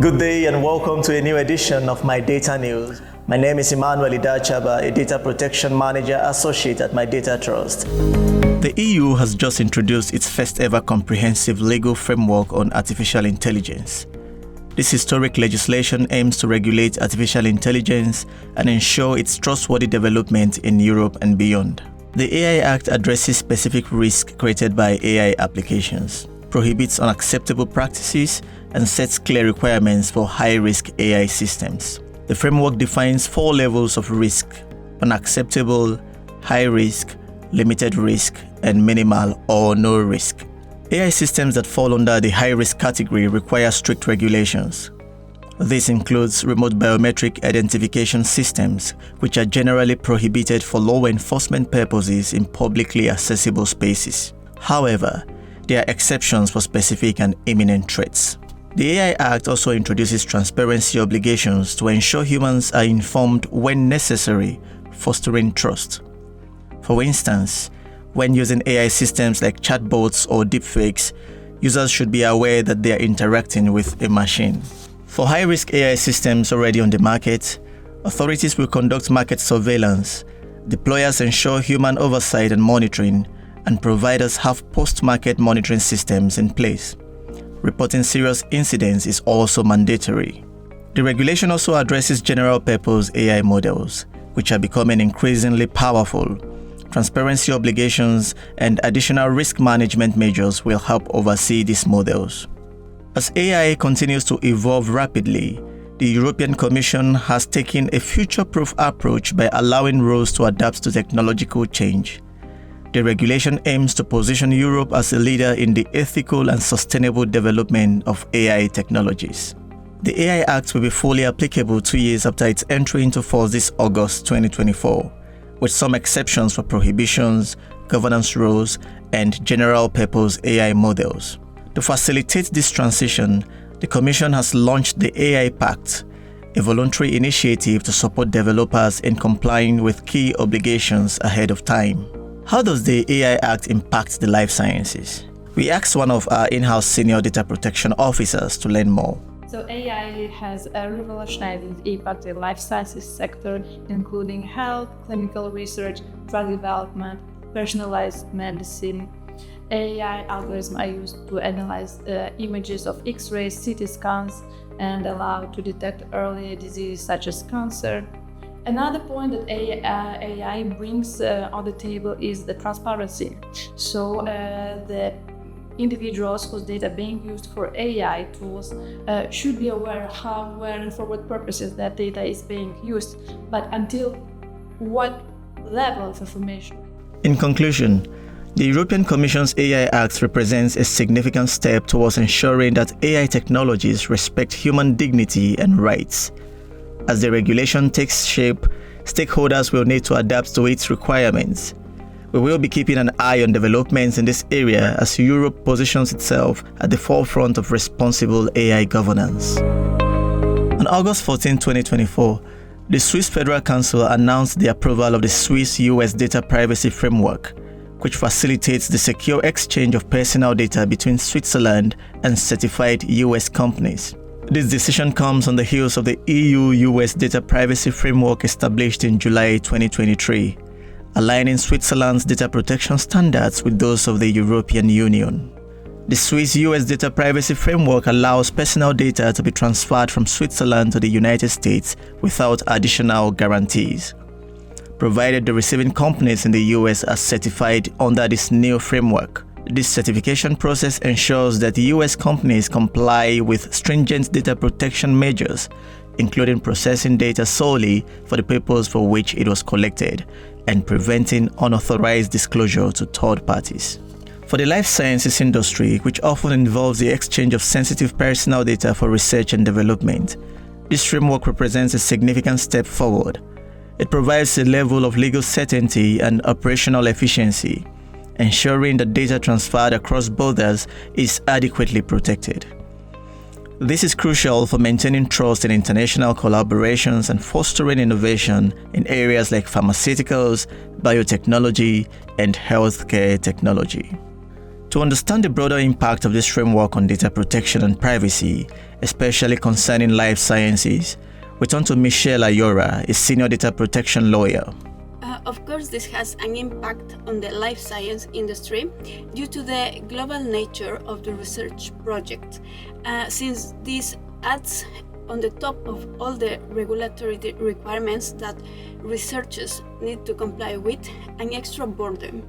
Good day and welcome to a new edition of MyData-NEWS. My name is Emmanuel Idachaba, a Data Protection Manager Associate at MyData-TRUST. The EU has just introduced its first ever comprehensive legal framework on artificial intelligence. This historic legislation aims to regulate artificial intelligence and ensure its trustworthy development in Europe and beyond. The AI Act addresses specific risks created by AI applications, prohibits unacceptable practices, and sets clear requirements for high-risk AI systems. The framework defines 4 levels of risk: unacceptable, high risk, limited risk, and minimal or no risk. AI systems that fall under the high-risk category require strict regulations. This includes remote biometric identification systems, which are generally prohibited for law enforcement purposes in publicly accessible spaces. However, there are exceptions for specific and imminent threats. The AI Act also introduces transparency obligations to ensure humans are informed when necessary, fostering trust. For instance, when using AI systems like chatbots or deepfakes, users should be aware that they are interacting with a machine. For high-risk AI systems already on the market, authorities will conduct market surveillance, deployers ensure human oversight and monitoring, and providers have post-market monitoring systems in place. Reporting serious incidents is also mandatory. The regulation also addresses general-purpose AI models, which are becoming increasingly powerful. Transparency obligations and additional risk management measures will help oversee these models. As AI continues to evolve rapidly, the European Commission has taken a future-proof approach by allowing rules to adapt to technological change. The regulation aims to position Europe as a leader in the ethical and sustainable development of AI technologies. The AI Act will be fully applicable 2 years after its entry into force this August 2024, with some exceptions for prohibitions, governance rules, and general-purpose AI models. To facilitate this transition, the Commission has launched the AI Pact, a voluntary initiative to support developers in complying with key obligations ahead of time. How does the AI Act impact the life sciences? We asked one of our in-house senior data protection officers to learn more. So AI has a revolutionized impact in the life sciences sector, including health, clinical research, drug development, personalized medicine. AI algorithms are used to analyze images of X-rays, CT scans, and allow to detect early diseases such as cancer. Another point that AI brings on the table is the transparency. So the individuals whose data being used for AI tools should be aware how, where, and for what purposes that data is being used, but until what level of information. In conclusion, the European Commission's AI Act represents a significant step towards ensuring that AI technologies respect human dignity and rights. As the regulation takes shape, stakeholders will need to adapt to its requirements. We will be keeping an eye on developments in this area as Europe positions itself at the forefront of responsible AI governance. On August 14, 2024, the Swiss Federal Council announced the approval of the Swiss-US Data Privacy Framework, which facilitates the secure exchange of personal data between Switzerland and certified US companies. This decision comes on the heels of the EU-US Data Privacy Framework established in July 2023, aligning Switzerland's data protection standards with those of the European Union. The Swiss-US Data Privacy Framework allows personal data to be transferred from Switzerland to the United States without additional guarantees, provided the receiving companies in the US are certified under this new framework. This certification process ensures that US companies comply with stringent data protection measures, including processing data solely for the purpose for which it was collected and preventing unauthorized disclosure to third parties. For the life sciences industry, which often involves the exchange of sensitive personal data for research and development, this framework represents a significant step forward. It provides a level of legal certainty and operational efficiency, ensuring that data transferred across borders is adequately protected. This is crucial for maintaining trust in international collaborations and fostering innovation in areas like pharmaceuticals, biotechnology, and healthcare technology. To understand the broader impact of this framework on data protection and privacy, especially concerning life sciences, we turn to Michelle Ayora, a senior data protection lawyer. Of course, this has an impact on the life science industry due to the global nature of the research project, since this adds on the top of all the regulatory requirements that researchers need to comply with, an extra burden.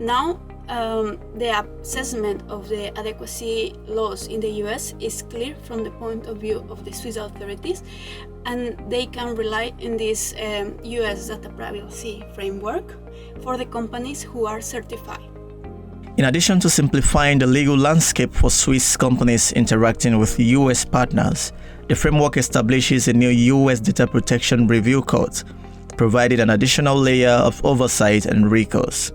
Now, the assessment of the adequacy laws in the US is clear from the point of view of the Swiss authorities, and they can rely on this US data privacy framework for the companies who are certified. In addition to simplifying the legal landscape for Swiss companies interacting with US partners, the framework establishes a new US Data Protection Review Court, providing an additional layer of oversight and recourse.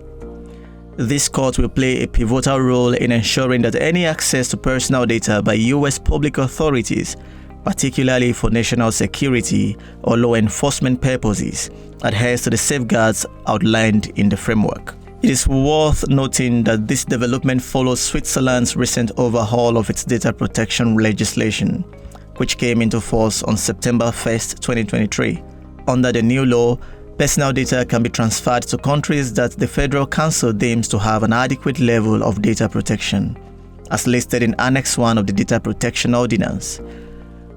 This court will play a pivotal role in ensuring that any access to personal data by US public authorities, particularly for national security or law enforcement purposes, adheres to the safeguards outlined in the framework. It is worth noting that this development follows Switzerland's recent overhaul of its data protection legislation, which came into force on September 1, 2023. Under the new law, personal data can be transferred to countries that the Federal Council deems to have an adequate level of data protection, as listed in Annex 1 of the Data Protection Ordinance.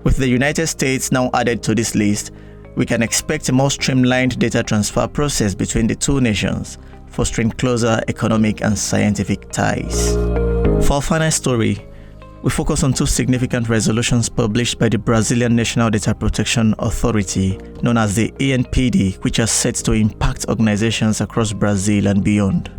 With the United States now added to this list, we can expect a more streamlined data transfer process between the two nations, fostering closer economic and scientific ties. For our final story, we focus on two significant resolutions published by the Brazilian National Data Protection Authority, known as the ANPD, which are set to impact organizations across Brazil and beyond.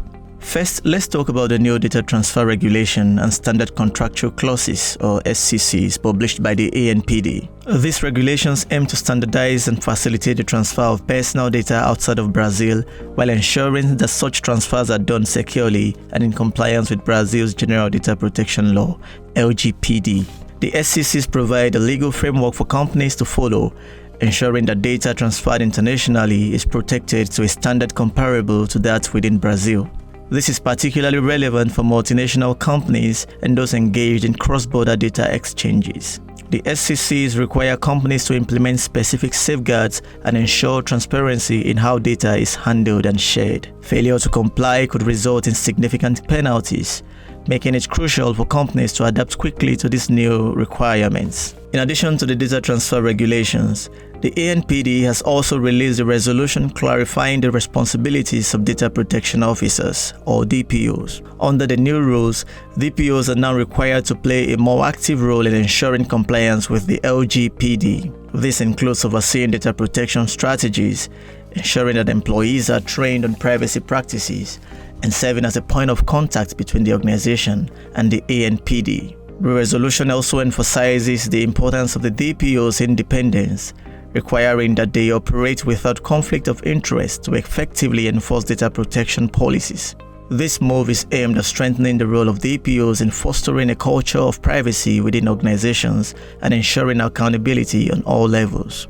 First, let's talk about the new Data Transfer Regulation and Standard Contractual Clauses, or SCCs, published by the ANPD. These regulations aim to standardize and facilitate the transfer of personal data outside of Brazil, while ensuring that such transfers are done securely and in compliance with Brazil's General Data Protection Law, LGPD. The SCCs provide a legal framework for companies to follow, ensuring that data transferred internationally is protected to a standard comparable to that within Brazil. This is particularly relevant for multinational companies and those engaged in cross-border data exchanges. The SCCs require companies to implement specific safeguards and ensure transparency in how data is handled and shared. Failure to comply could result in significant penalties, making it crucial for companies to adapt quickly to these new requirements. In addition to the data transfer regulations, the ANPD has also released a resolution clarifying the responsibilities of data protection officers, or DPOs. Under the new rules, DPOs are now required to play a more active role in ensuring compliance with the LGPD. This includes overseeing data protection strategies, ensuring that employees are trained on privacy practices, and serving as a point of contact between the organization and the ANPD. The resolution also emphasizes the importance of the DPO's independence, requiring that they operate without conflict of interest to effectively enforce data protection policies. This move is aimed at strengthening the role of DPOs in fostering a culture of privacy within organizations and ensuring accountability on all levels.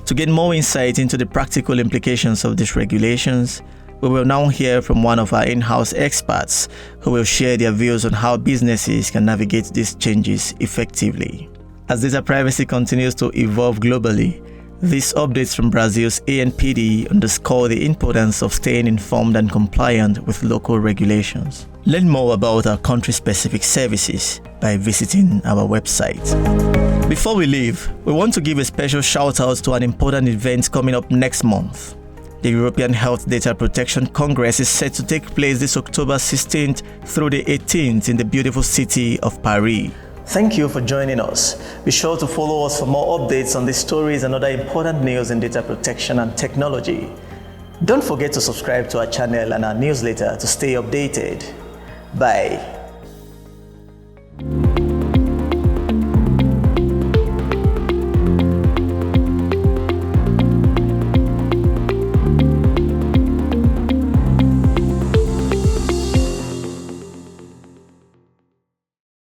To get more insight into the practical implications of these regulations, we will now hear from one of our in-house experts who will share their views on how businesses can navigate these changes effectively. As data privacy continues to evolve globally, these updates from Brazil's ANPD underscore the importance of staying informed and compliant with local regulations. Learn more about our country-specific services by visiting our website. Before we leave, we want to give a special shout-out to an important event coming up next month. The European Health Data Protection Congress is set to take place this October 16th through the 18th in the beautiful city of Paris. Thank you for joining us. Be sure to follow us for more updates on these stories and other important news in data protection and technology. Don't forget to subscribe to our channel and our newsletter to stay updated. Bye.